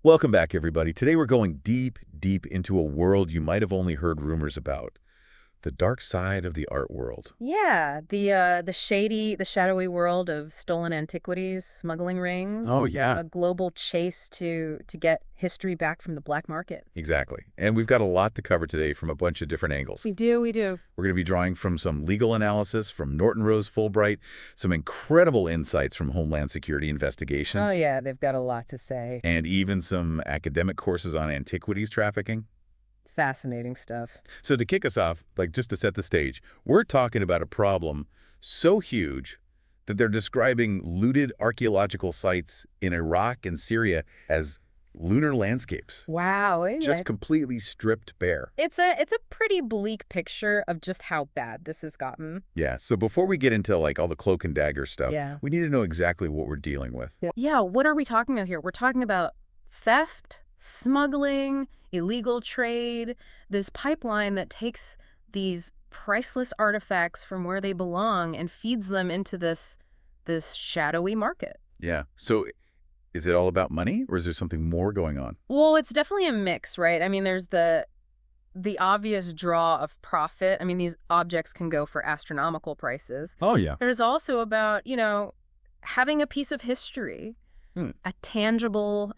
Welcome back, everybody. Today we're going deep, deep into a world you might have only heard rumors about. The dark side of the art world. Yeah, the shadowy world of stolen antiquities, smuggling rings, Oh, yeah. a global chase to get history back from the black market. Exactly. And we've got a lot to cover today from a bunch of different angles. We do. We're going to be drawing from some legal analysis from Norton Rose Fulbright, some incredible insights from Homeland Security Oh investigations, yeah, they've got a lot to say. and even some academic courses on antiquities trafficking. Fascinating stuff. So to kick us off, just to set the stage, we're talking about a problem so huge that they're describing looted archaeological sites in Iraq and Syria as lunar landscapes, Wow, just completely stripped bare. it's a pretty bleak picture of just how bad this has gotten. Yeah, so before we get into all the cloak and dagger stuff, Yeah. we need to know exactly what we're dealing with. Yeah, what are we talking about here? We're talking about theft, smuggling, illegal trade, this pipeline that takes these priceless artifacts from where they belong and feeds them into this shadowy market. Yeah, so is it all about money, or is there something more going on? Well, it's definitely a mix, right? I mean, there's the obvious draw of profit. I mean, these objects can go for astronomical prices. Oh, yeah. There's also about, having a piece of history, Hmm. a tangible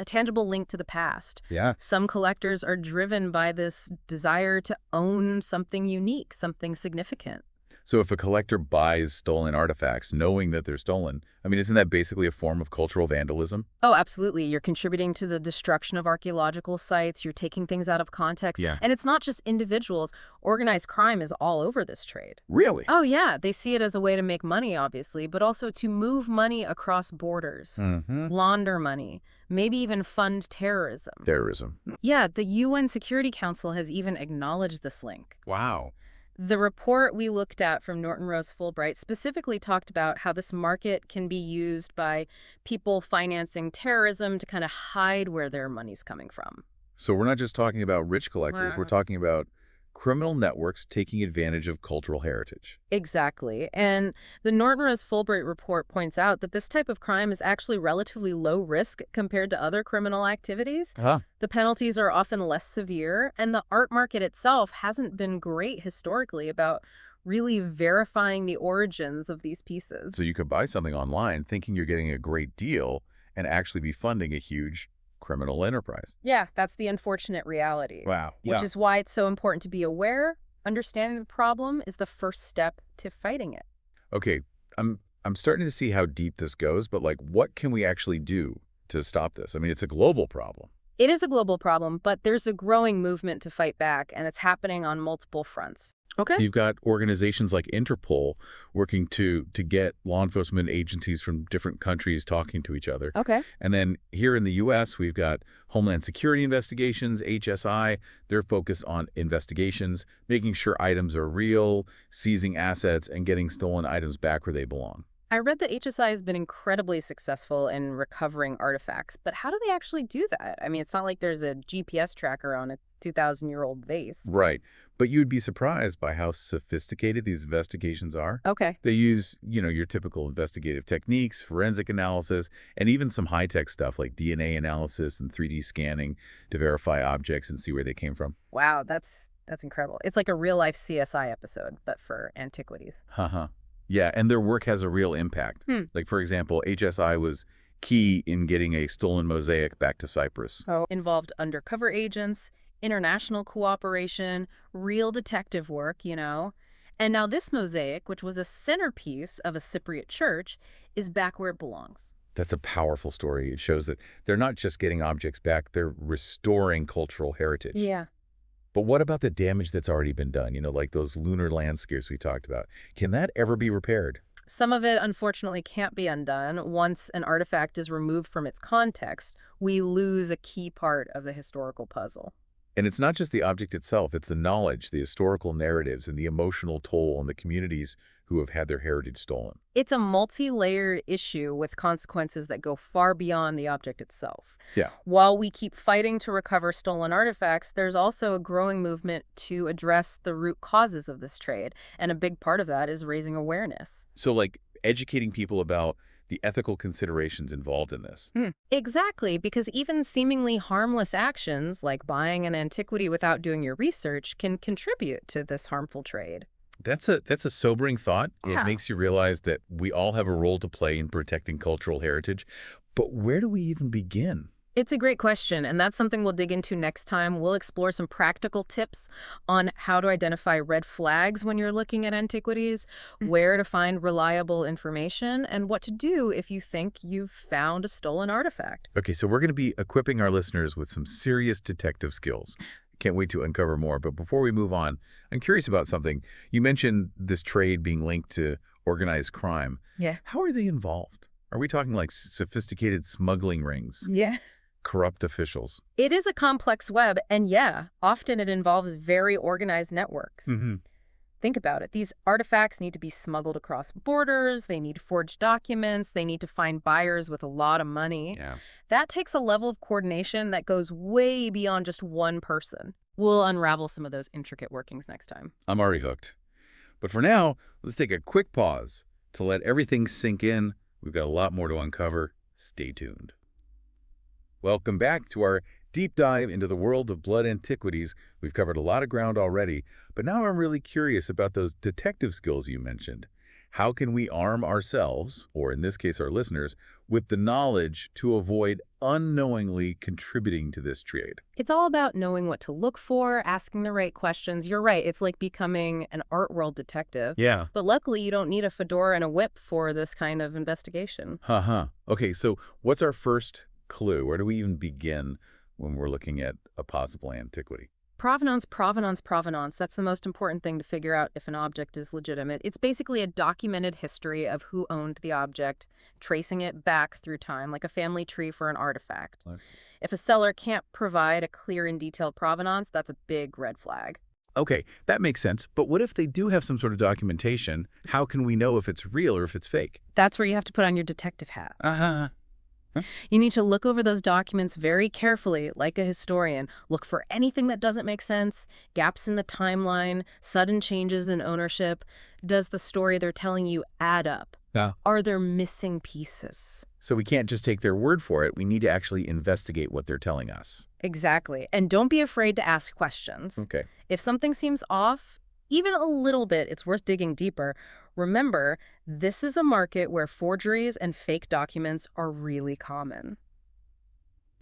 link to the past. Yeah. Some collectors are driven by this desire to own something unique, something significant. So if a collector buys stolen artifacts knowing that they're stolen, I mean, isn't that basically a form of cultural vandalism? Oh, absolutely. You're contributing to the destruction of archaeological sites. You're taking things out of context. Yeah. And it's not just individuals. Organized crime is all over this trade. Really? Oh, yeah. They see it as a way to make money, obviously, but also to move money across borders, Mm-hmm. launder money, maybe even fund terrorism. Terrorism. Yeah, the UN Security Council has even acknowledged this link. Wow. The report we looked at from Norton Rose Fulbright specifically talked about how this market can be used by people financing terrorism to kind of hide where their money's coming from. So we're not just talking about rich collectors, we're Wow. talking about criminal networks taking advantage of cultural heritage. Exactly. And the Norton Rose Fulbright report points out that this type of crime is actually relatively low risk compared to other criminal activities. Huh. The penalties are often less severe, and the art market itself hasn't been great historically about really verifying the origins of these pieces. So you could buy something online thinking you're getting a great deal and actually be funding a huge criminal enterprise. Yeah, that's the unfortunate reality. Wow. Which is why it's so important to be aware. Understanding the problem is the first step to fighting it. Okay, I'm starting to see how deep this goes, but what can we actually do to stop this? I mean, it's a global problem. It is a global problem, but there's a growing movement to fight back, and it's happening on multiple fronts. Okay. You've got organizations like Interpol working to get law enforcement agencies from different countries talking to each other. Okay. And then here in the U.S., we've got Homeland Security Investigations, HSI. They're focused on investigations, making sure items are real, seizing assets, and getting stolen items back where they belong. I read that HSI has been incredibly successful in recovering artifacts, but how do they actually do that? I mean, it's not like there's a GPS tracker on a 2,000-year-old vase. Right. But you'd be surprised by how sophisticated these investigations are. Okay. They use, your typical investigative techniques, forensic analysis, and even some high-tech stuff like DNA analysis and 3D scanning to verify objects and see where they came from. Wow, that's incredible. It's like a real-life CSI episode, but for antiquities. Haha. Yeah, and their work has a real impact. Like, for example, HSI was key in getting a stolen mosaic back to Cyprus. Oh. Involved undercover agents, international cooperation, real detective work, And now this mosaic, which was a centerpiece of a Cypriot church, is back where it belongs. That's a powerful story. It shows that they're not just getting objects back, they're restoring cultural heritage. Yeah. But what about the damage that's already been done? Like those lunar landscapes we talked about. Can that ever be repaired? Some of it, unfortunately, can't be undone. Once an artifact is removed from its context, we lose a key part of the historical puzzle. And it's not just the object itself, it's the knowledge, the historical narratives, and the emotional toll on the communities who have had their heritage stolen. It's a multi-layered issue with consequences that go far beyond the object itself. Yeah. While we keep fighting to recover stolen artifacts, there's also a growing movement to address the root causes of this trade, and a big part of that is raising awareness. So educating people about the ethical considerations involved in this. Exactly, because even seemingly harmless actions, like buying an antiquity without doing your research, can contribute to this harmful trade. That's a sobering thought. It Yeah. makes you realize that we all have a role to play in protecting cultural heritage. But where do we even begin? It's a great question, and that's something we'll dig into next time. We'll explore some practical tips on how to identify red flags when you're looking at antiquities, where to find reliable information, and what to do if you think you've found a stolen artifact. Okay, so we're going to be equipping our listeners with some serious detective skills. Can't wait to uncover more. But before we move on, I'm curious about something. You mentioned this trade being linked to organized crime. Yeah. How are they involved? Are we talking like sophisticated smuggling rings, Yeah. corrupt officials? It is a complex web, and yeah, often it involves very organized networks. Mm-hmm. Think about it. These artifacts need to be smuggled across borders, they need forged documents, they need to find buyers with a lot of money. Yeah. That takes a level of coordination that goes way beyond just one person. We'll unravel some of those intricate workings next time. I'm already hooked. But for now, let's take a quick pause to let everything sink in. We've got a lot more to uncover. Stay tuned. Welcome back to our deep dive into the world of blood antiquities. We've covered a lot of ground already, but now I'm really curious about those detective skills you mentioned. How can we arm ourselves, or in this case our listeners, with the knowledge to avoid unknowingly contributing to this trade? It's all about knowing what to look for, asking the right questions. You're right, it's like becoming an art world detective. Yeah. But luckily, you don't need a fedora and a whip for this kind of investigation. Okay, so what's our first clue? Where do we even begin when we're looking at a possible antiquity? Provenance, provenance, provenance. That's the most important thing to figure out if an object is legitimate. It's basically a documented history of who owned the object, tracing it back through time, like a family tree for an artifact. Okay. If a seller can't provide a clear and detailed provenance, that's a big red flag. Okay, that makes sense. But what if they do have some sort of documentation? How can we know if it's real or if it's fake? That's where you have to put on your detective hat. Uh-huh. You need to look over those documents very carefully, like a historian. Look for anything that doesn't make sense, gaps in the timeline, sudden changes in ownership. Does the story they're telling you add up? Yeah. Are there missing pieces? So we can't just take their word for it. We need to actually investigate what they're telling us. Exactly. And don't be afraid to ask questions. Okay. If something seems off, even a little bit, it's worth digging deeper. Remember, this is a market where forgeries and fake documents are really common.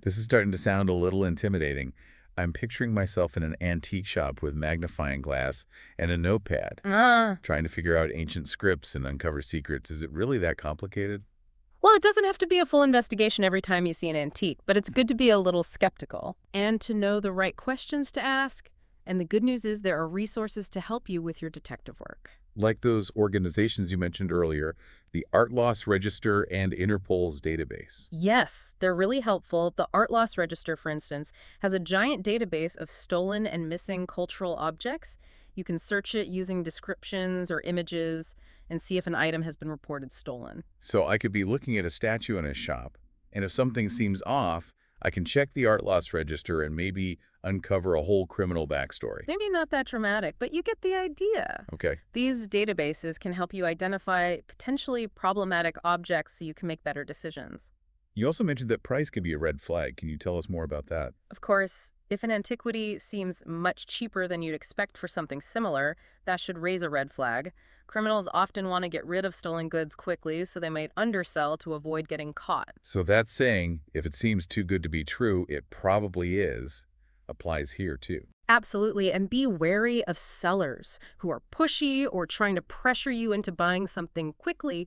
This is starting to sound a little intimidating. I'm picturing myself in an antique shop with magnifying glass and a notepad, trying to figure out ancient scripts and uncover secrets. Is it really that complicated? Well, it doesn't have to be a full investigation every time you see an antique, but it's good to be a little skeptical and to know the right questions to ask. And the good news is there are resources to help you with your detective work. Like those organizations you mentioned earlier, the Art Loss Register and Interpol's database. Yes, they're really helpful. The Art Loss Register, for instance, has a giant database of stolen and missing cultural objects. You can search it using descriptions or images and see if an item has been reported stolen. So I could be looking at a statue in a shop, and if something seems off, I can check the Art Loss Register and maybe uncover a whole criminal backstory. Maybe not that dramatic, but you get the idea. Okay. These databases can help you identify potentially problematic objects so you can make better decisions. You also mentioned that price could be a red flag. Can you tell us more about that? Of course, if an antiquity seems much cheaper than you'd expect for something similar, that should raise a red flag. Criminals often want to get rid of stolen goods quickly, so they might undersell to avoid getting caught. So that's saying, if it seems too good to be true, it probably is. Applies here, too. Absolutely, and be wary of sellers who are pushy or trying to pressure you into buying something quickly.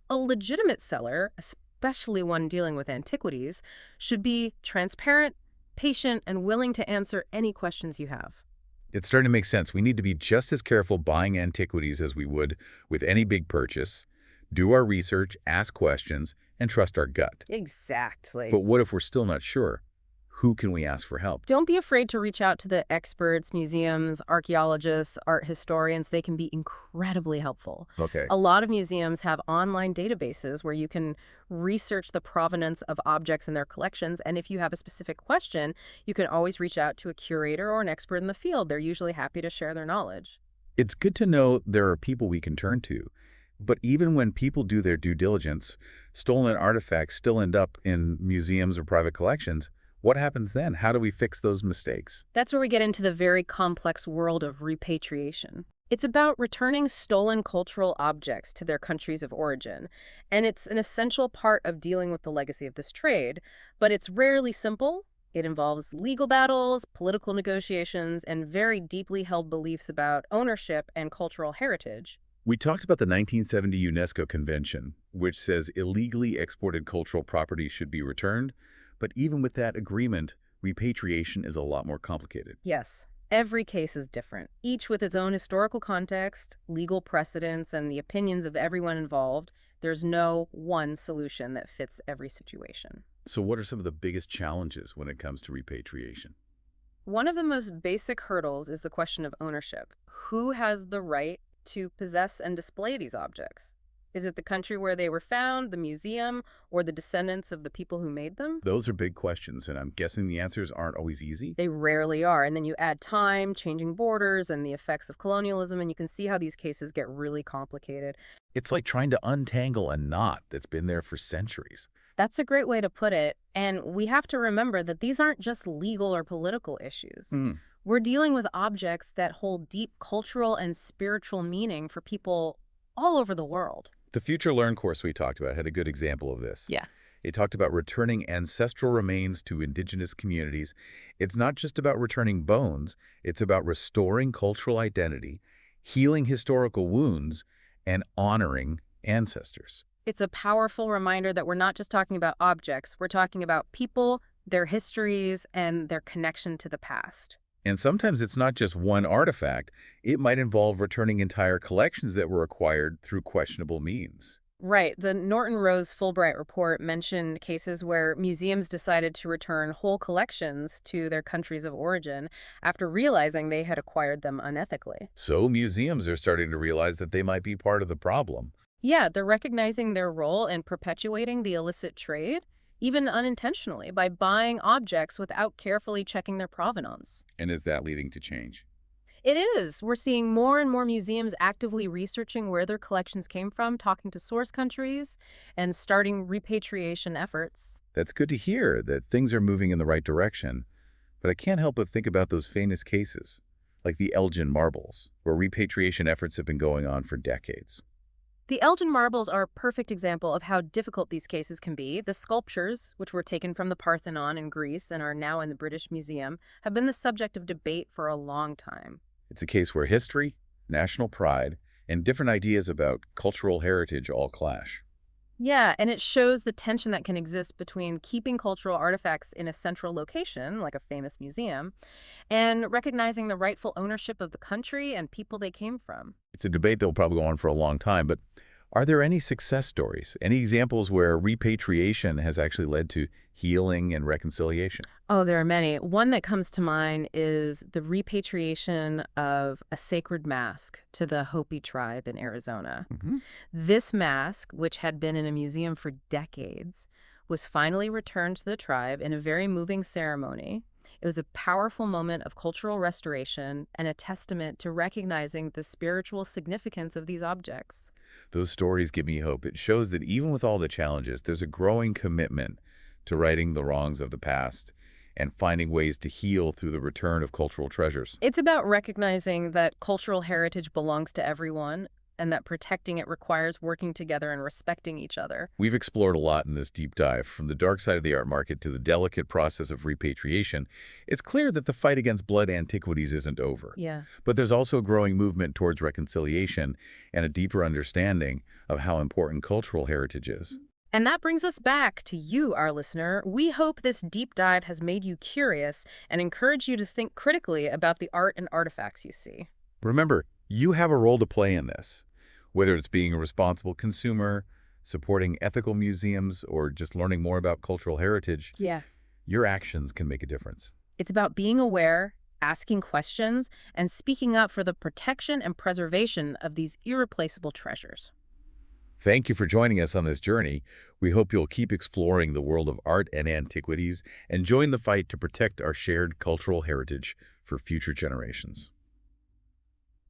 A legitimate seller, especially one dealing with antiquities, should be transparent, patient, and willing to answer any questions you have. It's starting to make sense. We need to be just as careful buying antiquities as we would with any big purchase. Do our research, ask questions, and trust our gut. Exactly. But what if we're still not sure? Who can we ask for help? Don't be afraid to reach out to the experts, museums, archaeologists, art historians. They can be incredibly helpful. Okay. A lot of museums have online databases where you can research the provenance of objects in their collections. And if you have a specific question, you can always reach out to a curator or an expert in the field. They're usually happy to share their knowledge. It's good to know there are people we can turn to. But even when people do their due diligence, stolen artifacts still end up in museums or private collections. What happens then? How do we fix those mistakes? That's where we get into the very complex world of repatriation. It's about returning stolen cultural objects to their countries of origin, and it's an essential part of dealing with the legacy of this trade, but it's rarely simple. It involves legal battles, political negotiations, and very deeply held beliefs about ownership and cultural heritage. We talked about the 1970 UNESCO Convention, which says illegally exported cultural property should be returned, but even with that agreement, repatriation is a lot more complicated. Yes, every case is different, each with its own historical context, legal precedents, and the opinions of everyone involved. There's no one solution that fits every situation. So what are some of the biggest challenges when it comes to repatriation? One of the most basic hurdles is the question of ownership. Who has the right to possess and display these objects? Is it the country where they were found, the museum, or the descendants of the people who made them? Those are big questions, and I'm guessing the answers aren't always easy. They rarely are. And then you add time, changing borders, and the effects of colonialism, and you can see how these cases get really complicated. It's like trying to untangle a knot that's been there for centuries. That's a great way to put it. And we have to remember that these aren't just legal or political issues. We're dealing with objects that hold deep cultural and spiritual meaning for people all over the world. The Future Learn course we talked about had a good example of this. Yeah. It talked about returning ancestral remains to indigenous communities. It's not just about returning bones, it's about restoring cultural identity, healing historical wounds, and honoring ancestors. It's a powerful reminder that we're not just talking about objects, we're talking about people, their histories, and their connection to the past. And sometimes it's not just one artifact. It might involve returning entire collections that were acquired through questionable means. Right. The Norton Rose Fulbright report mentioned cases where museums decided to return whole collections to their countries of origin after realizing they had acquired them unethically. So museums are starting to realize that they might be part of the problem. Yeah, they're recognizing their role in perpetuating the illicit trade, even unintentionally, by buying objects without carefully checking their provenance. And is that leading to change? It is. We're seeing more and more museums actively researching where their collections came from, talking to source countries, and starting repatriation efforts. That's good to hear that things are moving in the right direction. But I can't help but think about those famous cases, like the Elgin marbles, where repatriation efforts have been going on for decades. The Elgin marbles are a perfect example of how difficult these cases can be. The sculptures, which were taken from the Parthenon in Greece and are now in the British Museum, have been the subject of debate for a long time. It's a case where history, national pride, and different ideas about cultural heritage all clash. Yeah, and it shows the tension that can exist between keeping cultural artifacts in a central location, like a famous museum, and recognizing the rightful ownership of the country and people they came from. It's a debate that will probably go on for a long time, but are there any success stories, any examples where repatriation has actually led to healing and reconciliation? Oh, there are many. One that comes to mind is the repatriation of a sacred mask to the Hopi tribe in Arizona. This mask, which had been in a museum for decades, was finally returned to the tribe in a very moving ceremony. It was a powerful moment of cultural restoration and a testament to recognizing the spiritual significance of these objects. Those stories give me hope. It shows that even with all the challenges, there's a growing commitment to righting the wrongs of the past and finding ways to heal through the return of cultural treasures. It's about recognizing that cultural heritage belongs to everyone and that protecting it requires working together and respecting each other. We've explored a lot in this deep dive, from the dark side of the art market to the delicate process of repatriation. It's clear that the fight against blood antiquities isn't over. Yeah. But there's also a growing movement towards reconciliation and a deeper understanding of how important cultural heritage is. And that brings us back to you, our listener. We hope this deep dive has made you curious and encouraged you to think critically about the art and artifacts you see. Remember, you have a role to play in this. Whether it's being a responsible consumer, supporting ethical museums, or just learning more about cultural heritage, Yeah. your actions can make a difference. It's about being aware, asking questions, and speaking up for the protection and preservation of these irreplaceable treasures. Thank you for joining us on this journey. We hope you'll keep exploring the world of art and antiquities and join the fight to protect our shared cultural heritage for future generations.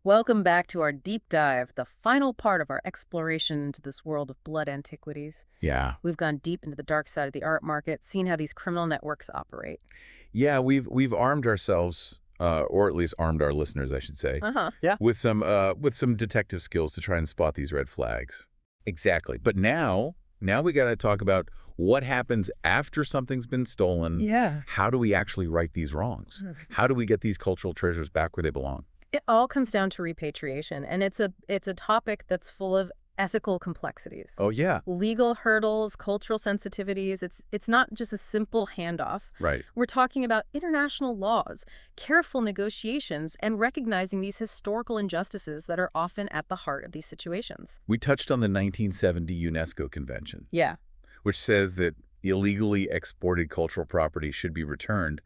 Welcome back to our deep dive, the final part of our exploration into this world of blood antiquities. Yeah. We've gone deep into the dark side of the art market, seen how these criminal networks operate. Yeah, we've armed ourselves, or at least armed our listeners, I should say, Uh-huh. with some detective skills to try and spot these red flags. Exactly. But now we got to talk about what happens after something's been stolen. Yeah. How do we actually right these wrongs? How do we get these cultural treasures back where they belong? It all comes down to repatriation, and it's a topic that's full of ethical complexities. Oh, yeah. Legal hurdles, cultural sensitivities. It's not just a simple handoff. Right. We're talking about international laws, careful negotiations, and recognizing these historical injustices that are often at the heart of these situations. We touched on the 1970 UNESCO Convention, Yeah. which says that illegally exported cultural property should be returned.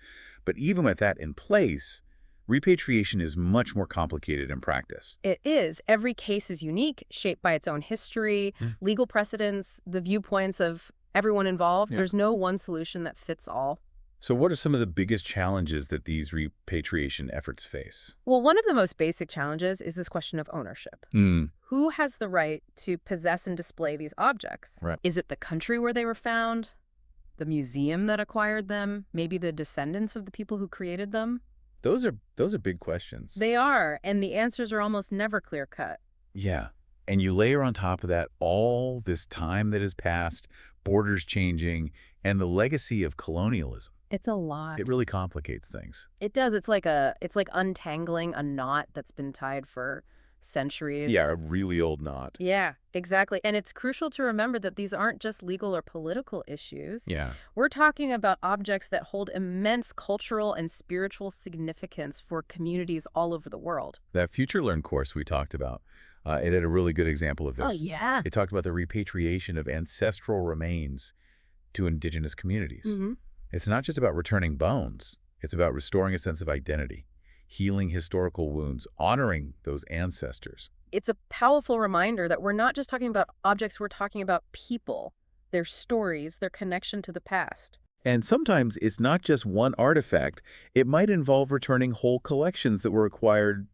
But even with that in place, repatriation is much more complicated in practice. It is. Every case is unique, shaped by its own history, legal precedents, the viewpoints of everyone involved. Yeah. There's no one solution that fits all. So what are some of the biggest challenges that these repatriation efforts face? Well, one of the most basic challenges is this question of ownership. Who has the right to possess and display these objects? Right. Is it the country where they were found? The museum that acquired them? Maybe the descendants of the people who created them? Those are big questions. They are, and the answers are almost never clear-cut. Yeah. And you layer on top of that all this time that has passed, borders changing, and the legacy of colonialism. It's a lot. It really complicates things. It does. It's like untangling a knot that's been tied for centuries. Yeah, a really old knot. Yeah, exactly. And it's crucial to remember that these aren't just legal or political issues. Yeah. We're talking about objects that hold immense cultural and spiritual significance for communities all over the world. That Future Learn course we talked about, it had a really good example of this. Oh, yeah. It talked about the repatriation of ancestral remains to indigenous communities. Mm-hmm. It's not just about returning bones. It's about restoring a sense of identity, healing historical wounds, honoring those ancestors. It's a powerful reminder that we're not just talking about objects, we're talking about people, their stories, their connection to the past. And sometimes it's not just one artifact. It might involve returning whole collections that were acquired,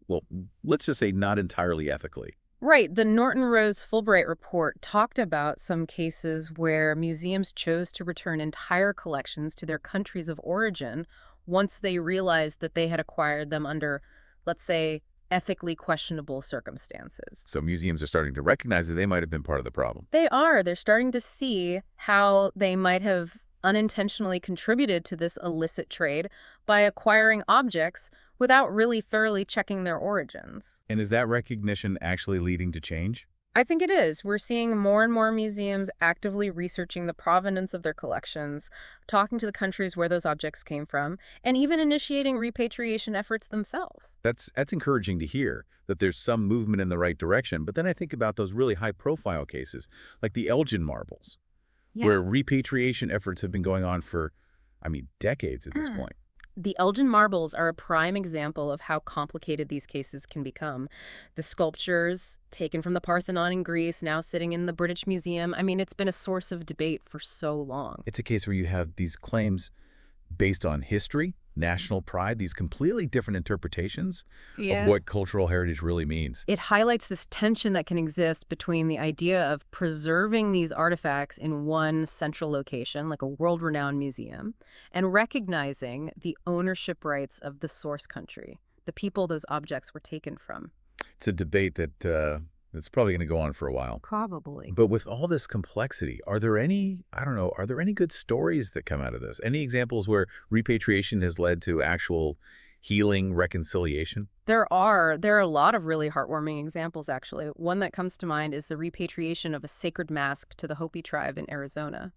well, let's just say not entirely ethically. Right. The Norton Rose Fulbright report talked about some cases where museums chose to return entire collections to their countries of origin once they realized that they had acquired them under, let's say, ethically questionable circumstances. So museums are starting to recognize that they might have been part of the problem. They are. They're starting to see how they might have unintentionally contributed to this illicit trade by acquiring objects without really thoroughly checking their origins. And is that recognition actually leading to change? I think it is. We're seeing more and more museums actively researching the provenance of their collections, talking to the countries where those objects came from, and even initiating repatriation efforts themselves. That's encouraging to hear, that there's some movement in the right direction. But then I think about those really high-profile cases, like the Elgin marbles, where repatriation efforts have been going on for, decades at this point. The Elgin marbles are a prime example of how complicated these cases can become. The sculptures, taken from the Parthenon in Greece, now sitting in the British Museum. It's been a source of debate for so long. It's a case where you have these claims based on history, national pride, these completely different interpretations of what cultural heritage really means. It highlights this tension that can exist between the idea of preserving these artifacts in one central location, like a world-renowned museum, and recognizing the ownership rights of the source country, the people those objects were taken from. It's a debate that's probably going to go on for a while. Probably. But with all this complexity, are there any good stories that come out of this? Any examples where repatriation has led to actual healing, reconciliation? There are a lot of really heartwarming examples, actually. One that comes to mind is the repatriation of a sacred mask to the Hopi tribe in Arizona.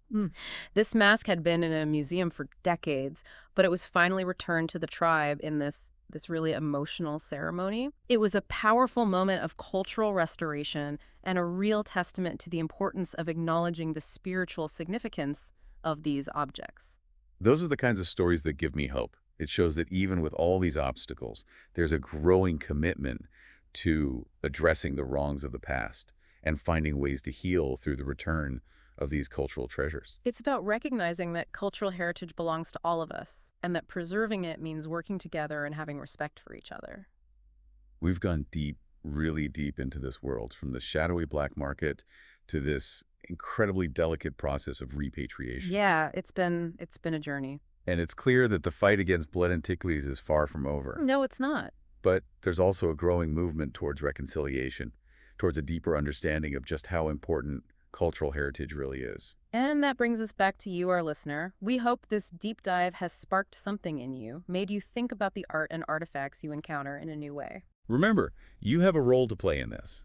This mask had been in a museum for decades, but it was finally returned to the tribe in this really emotional ceremony. It was a powerful moment of cultural restoration and a real testament to the importance of acknowledging the spiritual significance of these objects. Those are the kinds of stories that give me hope. It shows that even with all these obstacles, there's a growing commitment to addressing the wrongs of the past and finding ways to heal through the return of these cultural treasures. It's about recognizing that cultural heritage belongs to all of us, and that preserving it means working together and having respect for each other. We've gone deep, really deep into this world, from the shadowy black market to this incredibly delicate process of repatriation. Yeah, it's been a journey. And it's clear that the fight against blood antiquities is far from over. No, it's not. But there's also a growing movement towards reconciliation, towards a deeper understanding of just how important cultural heritage really is. And that brings us back to you, our listener. We hope this deep dive has sparked something in you, made you think about the art and artifacts you encounter in a new way. Remember, you have a role to play in this.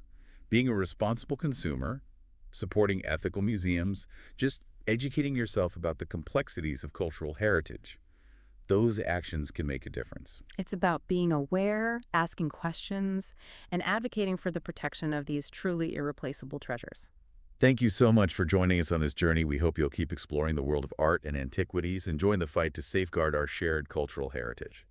Being a responsible consumer, supporting ethical museums, just educating yourself about the complexities of cultural heritage. Those actions can make a difference. It's about being aware, asking questions, and advocating for the protection of these truly irreplaceable treasures. Thank you so much for joining us on this journey. We hope you'll keep exploring the world of art and antiquities and join the fight to safeguard our shared cultural heritage.